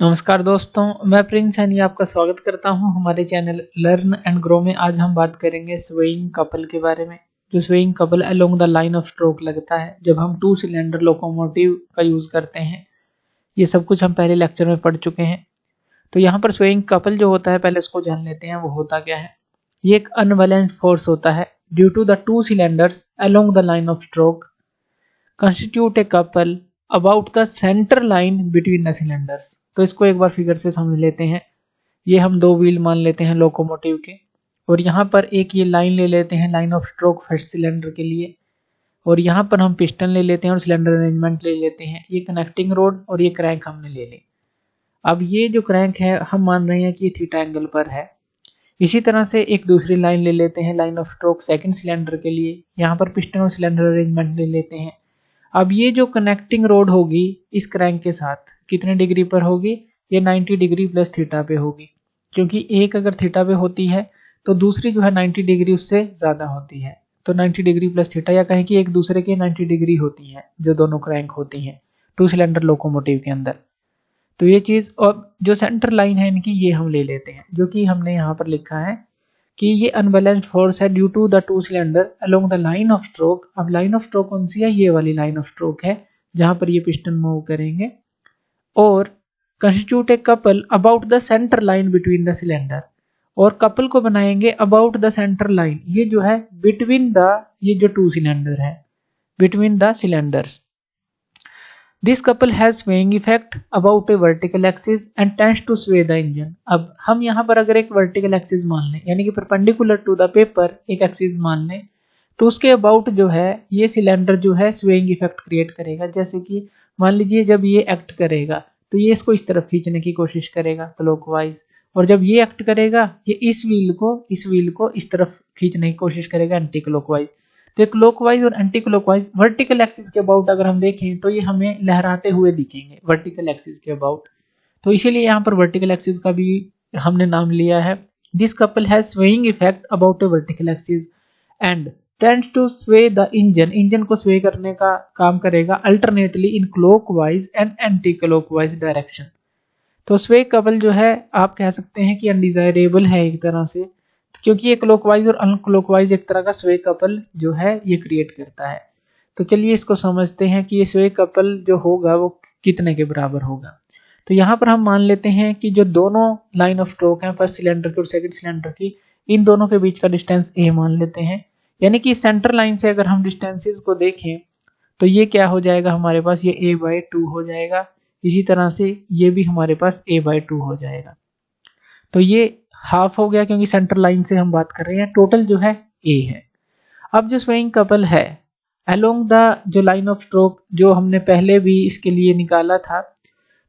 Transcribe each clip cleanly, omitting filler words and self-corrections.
नमस्कार दोस्तों, मैं प्रिंस सैनी आपका स्वागत करता हूं हमारे चैनल लर्न एंड ग्रो में। आज हम बात करेंगे स्वेइंग कपल के बारे में। जो swaying couple along the line of stroke लगता है जब हम 2 सिलेंडर लोकोमोटिव का यूज करते हैं। ये सब कुछ हम पहले लेक्चर में पढ़ चुके हैं। तो यहाँ पर स्वेइंग कपल जो होता है, पहले उसको जान लेते हैं वो होता क्या है। ये एक अनबैलेंस्ड फोर्स होता है due to the 2 cylinders along the line of stroke constitute a couple about the centre line between the cylinders. तो इसको एक बार फिगर से समझ लेते हैं। ये हम 2 व्हील मान लेते हैं लोकोमोटिव के, और यहाँ पर एक ये लाइन ले लेते हैं line of stroke first cylinder के लिए, और यहाँ पर हम पिस्टन ले लेते हैं और सिलेंडर अरेंजमेंट ले लेते हैं। ये कनेक्टिंग रोड और ये क्रैंक हमने ले ली। अब ये जो क्रैंक है हम मान रहे हैं कि थीटा एंगल पर है। इसी तरह से एक दूसरी लाइन ले लेते हैं line of stroke second cylinder के लिए, यहाँ पर पिस्टन और सिलेंडर अरेंजमेंट ले लेते हैं। अब ये जो कनेक्टिंग रोड होगी इस क्रैंक के साथ कितने डिग्री पर होगी? ये 90 डिग्री प्लस थीटा पे होगी, क्योंकि एक अगर थीटा पे होती है तो दूसरी जो है 90 डिग्री उससे ज्यादा होती है। तो 90 डिग्री प्लस थीटा, या कहें कि एक दूसरे के 90 डिग्री होती है जो दोनों क्रैंक होती हैं 2 सिलेंडर लोकोमोटिव के अंदर। तो ये चीज, और जो सेंटर लाइन है इनकी ये हम ले लेते हैं, जो कि हमने यहाँ पर लिखा है कि ये अनबैलेंस्ड फोर्स है due to the 2 cylinder along the line of stroke. अब लाइन ऑफ स्ट्रोक कौन सी है? ये वाली लाइन ऑफ स्ट्रोक है जहां पर ये पिस्टन मूव करेंगे, और constitute a couple about the centre line between the cylinder, और कपल को बनाएंगे अबाउट द सेंटर लाइन, ये जो है बिटवीन द, ये जो 2 सिलेंडर है between the cylinders. This couple has swaying effect about a vertical axis and tends to sway the engine। अब हम यहाँ पर अगर एक vertical axis मान लें, यानी कि perpendicular to the paper एक axis मान लें, तो उसके about जो है ये सिलेंडर जो है swaying effect क्रिएट करेगा। जैसे कि मान लीजिए जब ये एक्ट करेगा तो ये इसको इस तरफ खींचने की कोशिश करेगा क्लॉकवाइज, और जब ये एक्ट करेगा ये इस व्हील को इस तरफ खींचने की कोशिश करेगा एंटी क्लॉकवाइज। तो क्लॉकवाइज और एंटी क्लॉकवाइज वर्टिकल एक्सिस के अबाउट अगर हम देखें तो ये हमें लहराते हुए दिखेंगे वर्टिकल एक्सिस के अबाउट। तो इसीलिए यहाँ पर वर्टिकल एक्सिस का भी हमने नाम लिया है। This couple has swaying effect about a vertical axis and tends to sway the engine को स्वे करने का काम करेगा alternately in clockwise and anti clockwise direction. तो स्वे कपल जो है आप कह सकते हैं कि अनडिजायरेबल है एक तरह से, क्योंकि ये क्लॉकवाइज और अनक्लॉकवाइज एक तरह का स्वे कपल जो है ये क्रिएट करता है। तो चलिए इसको समझते हैं कि ये स्वे कपल जो होगा वो कितने के बराबर होगा। तो यहाँ पर हम मान लेते हैं कि जो दोनों लाइन ऑफ स्ट्रोक हैं फर्स्ट सिलेंडर की और सेकंड सिलेंडर की, इन दोनों के बीच का डिस्टेंस a मान लेते हैं। यानी कि सेंटर लाइन से अगर हम डिस्टेंसेस को देखें तो ये क्या हो जाएगा हमारे पास, ये a/2 हो जाएगा। इसी तरह से ये भी हमारे पास a/2 हो जाएगा। तो ये हाफ हो गया क्योंकि सेंटर लाइन से हम बात कर रहे हैं। टोटल जो है a है। अब जो स्वेइंग कपल है अलोंग द जो लाइन ऑफ स्ट्रोक जो हमने पहले भी इसके लिए निकाला था,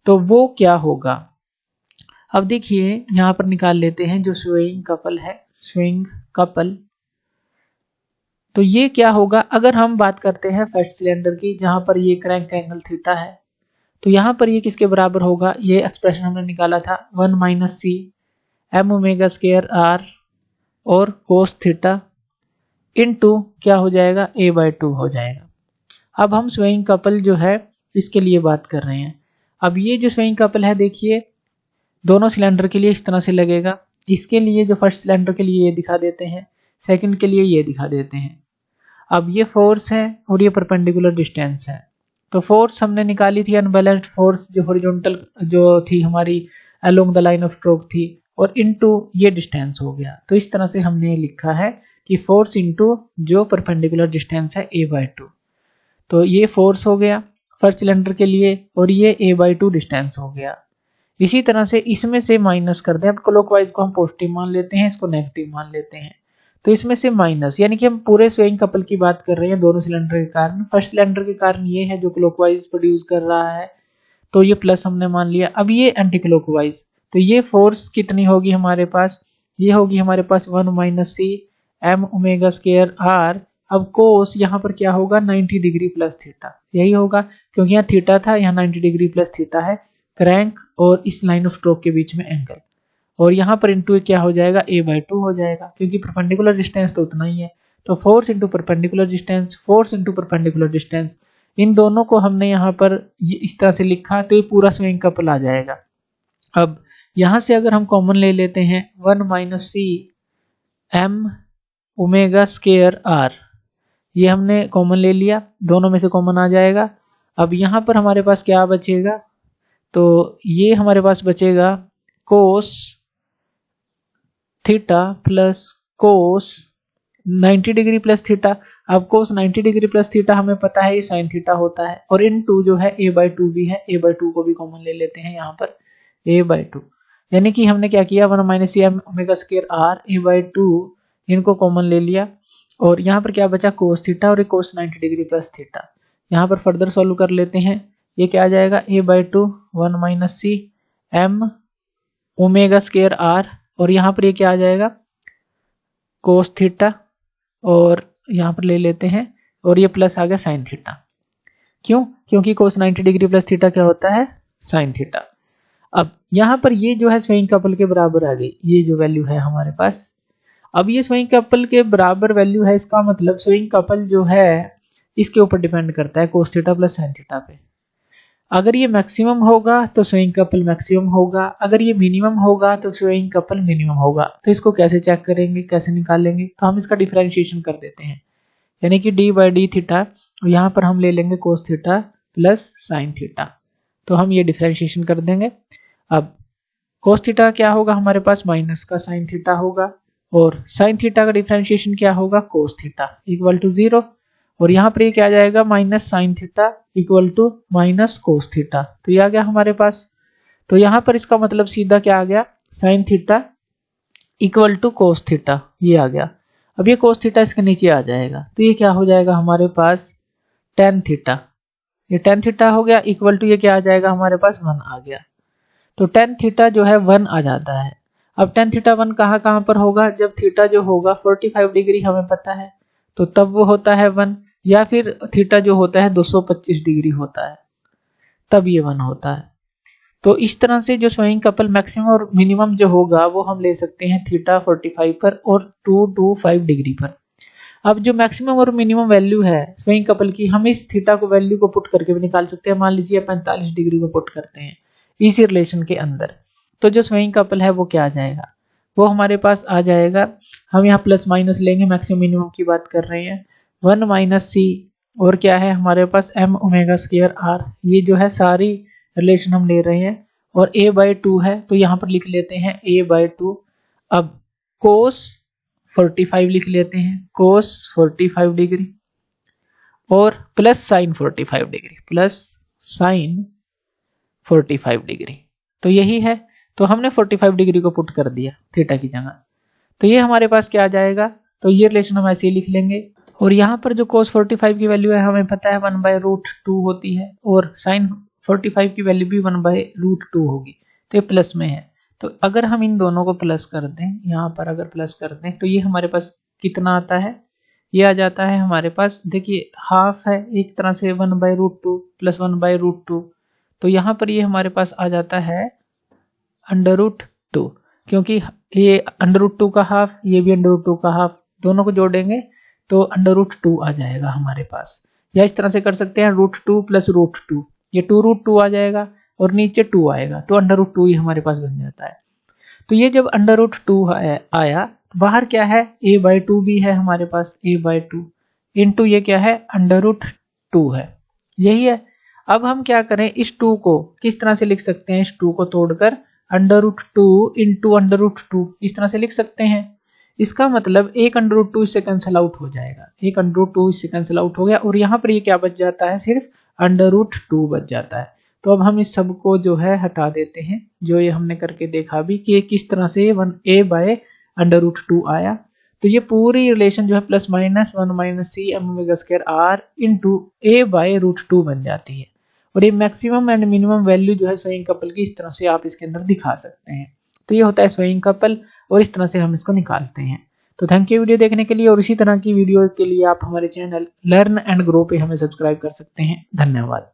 तो वो क्या होगा? अब देखिए यहां पर निकाल लेते हैं जो स्वेइंग कपल है, स्वेइंग कपल। तो ये क्या होगा अगर हम बात करते हैं फर्स्ट सिलेंडर की, जहां पर ये क्रैंक एंगल थीटा है, तो यहां पर ये किसके बराबर होगा? ये एक्सप्रेशन हमने निकाला था 1 - c m omega square r और कोस थीटा इनटू क्या हो जाएगा, a/2 हो जाएगा। अब हम स्वेइंग कपल जो है इसके लिए बात कर रहे हैं। अब ये जो स्वेइंग कपल है देखिए दोनों सिलेंडर के लिए इस तरह से लगेगा। इसके लिए जो फर्स्ट सिलेंडर के लिए ये दिखा देते हैं, सेकंड के लिए ये दिखा देते हैं। अब ये फोर्स है और ये परपेंडिकुलर डिस्टेंस है। तो फोर्स हमने निकाली थी अनबैलेंस्ड फोर्स जो हॉरिजॉन्टल जो थी हमारी along the line of stroke थी, और इनटू ये डिस्टेंस हो गया। तो इस तरह से हमने लिखा है कि फोर्स इनटू जो परपेंडिकुलर डिस्टेंस है a/2। तो ये फोर्स हो गया फर्स्ट सिलेंडर के लिए और ये a/2 डिस्टेंस हो गया। इसी तरह से इसमें से माइनस कर दें। अब क्लॉकवाइज को हम पॉजिटिव मान लेते हैं, इसको नेगेटिव मान लेते हैं। तो इसमें से माइनस, यानी कि हम पूरे स्वेइंग कपल की बात कर रहे हैं दोनों सिलेंडर के कारण। फर्स्ट सिलेंडर के कारण ये है जो क्लॉकवाइज प्रोड्यूस कर रहा है, तो ये प्लस हमने मान लिया। अब ये एंटी क्लॉकवाइज, तो ये फोर्स कितनी होगी हमारे पास? ये होगी हमारे पास 1 - c m omega square r। अब कोस यहाँ पर क्या होगा, 90 डिग्री प्लस थीटा, यही होगा क्योंकि यहाँ थीटा था, यहाँ 90 डिग्री प्लस थीटा है क्रैंक और इस लाइन ऑफ स्ट्रोक के बीच में एंगल, और यहाँ पर इंटू क्या हो जाएगा, a/2 हो जाएगा क्योंकि परपेंडिकुलर डिस्टेंस तो उतना ही है। तो force into perpendicular distance, force into perpendicular distance, इन दोनों को हमने यहाँ पर इस तरह से लिखा तो ये पूरा स्वेइंग कपल आ जाएगा। अब यहां से अगर हम कॉमन ले लेते हैं 1 minus C M omega square R, ये हमने कॉमन ले लिया, दोनों में से कॉमन आ जाएगा। अब यहाँ पर हमारे पास क्या बचेगा, तो ये हमारे पास बचेगा cos theta plus cos 90 degree plus theta. अब कोस 90 डिग्री प्लस थीटा हमें पता है ये साइन थीटा होता है, और इन टू जो है a/2 भी है, a/2 को भी कॉमन ले लेते हैं यहाँ पर a/2, यानी कि हमने क्या किया 1 minus C M omega square R a/2 इनको कॉमन ले लिया, और यहाँ पर क्या बचा कोस थीटा और कोस 90 डिग्री प्लस थीटा। यहाँ पर फर्दर सॉल्व कर लेते हैं, ये क्या आ जाएगा a/2 1 minus C M omega square R, और यहाँ पर ये क्या आ जाएगा कोस थीटा, और यहाँ पर ले लेते हैं, और ये प्लस आ गया साइन थीटा। क्यों? क्योंकि कोस 90 डिग्री प्लस थीटा क्या होता है साइन थीटा। अब यहाँ पर ये जो है स्विंग कपल के बराबर आ गई, ये जो वैल्यू है हमारे पास। अब ये स्विंग कपल के बराबर वैल्यू है, इसका मतलब स्विंग कपल जो है इसके ऊपर डिपेंड करता है cos theta plus sine theta पे। अगर ये मैक्सिमम होगा तो स्विंग कपल मैक्सिमम होगा, अगर ये मिनिमम होगा तो स्विंग कपल मिनिमम होगा। तो इसको कैसे चेक करेंगे, कैसे निकालेंगे, तो हम इसका डिफरेंशिएशन कर देते हैं, यानी कि d/d थीटा, यहाँ पर हम ले लेंगे cos theta plus sine theta, तो हम ये डिफरेंशिएशन कर देंगे। अब कोस थीटा क्या होगा हमारे पास माइनस का साइन थीटा होगा, और साइन थीटा का डिफरेंशिएशन क्या होगा कोस थीटा इक्वल टू 0, और यहाँ पर ये क्या आ जाएगा minus sine theta equal to minus cos theta, तो ये आ गया हमारे पास। तो यहाँ पर इसका मतलब सीधा क्या आ गया sine theta equal to cos theta, ये आ गया। अब ये कोस थीटा इसके नीचे आ जाएगा, तो ये क्या हो जाएगा हमारे पास टेन थीटा, ये टेन थीटा हो गया इक्वल टू ये क्या आ जाएगा हमारे पास 1 आ गया। तो टेन थीटा जो है 1 आ जाता है। अब टेन थीटा 1 कहाँ पर होगा, जब थीटा जो होगा 45 डिग्री हमें पता है, तो तब वो होता है 1, या फिर थीटा जो होता है 225 डिग्री होता है, तब ये 1 होता है। तो इस तरह से जो स्विंग कपल मैक्सिमम और मिनिमम जो होगा वो हम ले सकते हैं थीटा 45 पर और 225 डिग्री पर। अब जो मैक्सिमम और मिनिमम वैल्यू है स्विंग कपल की, हम इस थीटा को वैल्यू को पुट करके भी निकाल सकते हैं। मान लीजिए 45 डिग्री को पुट करते हैं इसी रिलेशन के अंदर, तो जो स्विंग कपल है वो क्या आ जाएगा, वो हमारे पास आ जाएगा, हम यहाँ प्लस माइनस लेंगे, मैक्सिमम मिनिमम की बात कर रहे हैं, 1 माइनस सी और क्या है हमारे पास एम ओमेगा स्क्वायर आर, ये जो है सारी रिलेशन हम ले रहे हैं, और a/2 है तो यहाँ पर लिख लेते हैं a/2। अब कोस 45 लिख लेते हैं, कोस 45 डिग्री और plus sign 45 degree, plus sign 45 degree, तो यही है। तो हमने 45 डिग्री को पुट कर दिया थीटा की जगह, तो ये हमारे पास क्या आ जाएगा, तो ये रिलेशन हम ऐसे ही लिख लेंगे। और यहाँ पर जो cos 45 की वैल्यू है हमें पता है 1/√2 होती है, और sin 45 की वैल्यू भी 1/√2 होगी, तो ये प्लस में है। तो अगर हम इन दोनों को प्लस कर दें, यहाँ पर अगर प्लस कर दें तो ये हमारे पास कितना आता है, ये आ जाता है हमारे पास, देखिए हाफ है एक तरह से 1/√2 प्लस 1/√2, तो यहाँ पर ये हमारे पास आ जाता है √2, क्योंकि ये √2 का हाफ, ये भी √2 का हाफ, दोनों को जोड़ेंगे तो √2 आ जाएगा हमारे पास। या इस तरह से कर सकते हैं √2 प्लस √2, ये 2√2 आ जाएगा और नीचे 2 आएगा, तो √2 ही हमारे पास बन जाता है। तो ये जब √2 आया तो बाहर क्या है a/2 भी है हमारे पास, a/2 इंटू ये क्या है √2 है, यही है। अब हम क्या करें, इस 2 को किस तरह से लिख सकते हैं, इस 2 को तोड़कर √2 इंटू √2 इस तरह से लिख सकते हैं। इसका मतलब एक √2 इससे कैंसिल आउट हो जाएगा, एक √2 इससे कैंसिल आउट हो गया, और यहाँ पर ये क्या बच जाता है, सिर्फ √2 बच जाता है। तो अब हम इस सब को जो है हटा देते हैं, जो ये हमने करके देखा भी कि किस तरह से a/√2 आया। तो ये पूरी रिलेशन जो है plus minus 1 minus C M omega square R into a/√2 बन जाती है। और ये मैक्सिमम एंड मिनिमम वैल्यू जो है स्विंग कपल की इस तरह से आप इसके अंदर दिखा सकते हैं। तो ये होता है स्विंग कपल, और इस तरह से हम इसको निकालते हैं। तो थैंक यू वीडियो देखने के लिए, और इसी तरह की वीडियो के लिए आप हमारे चैनल लर्न एंड ग्रो पे हमें सब्सक्राइब कर सकते हैं। धन्यवाद।